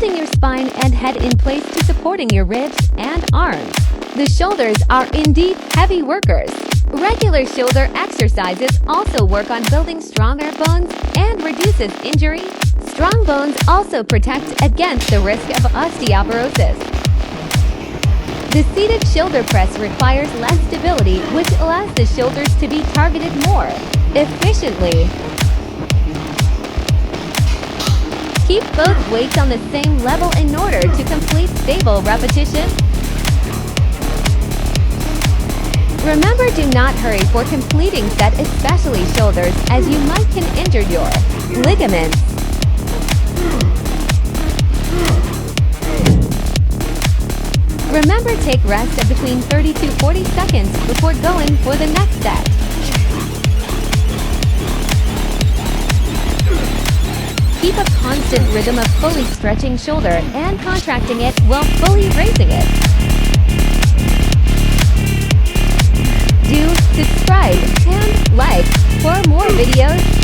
holding your spine and head in place to supporting your ribs and arms. The shoulders are indeed heavy workers. Regular shoulder exercises also work on building stronger bones and reduces injury. Strong bones also protect against the risk of osteoporosis. The seated shoulder press requires less stability, which allows the shoulders to be targeted more efficiently. Keep both weights on the same level in order to complete stable repetition. Remember, do not hurry for completing set, especially shoulders, as you might can injure your ligaments. Remember, take rest of between 30 to 40 seconds before going for the next set. Keep a constant rhythm of fully stretching shoulder and contracting it while fully raising it. Do subscribe and like for more videos.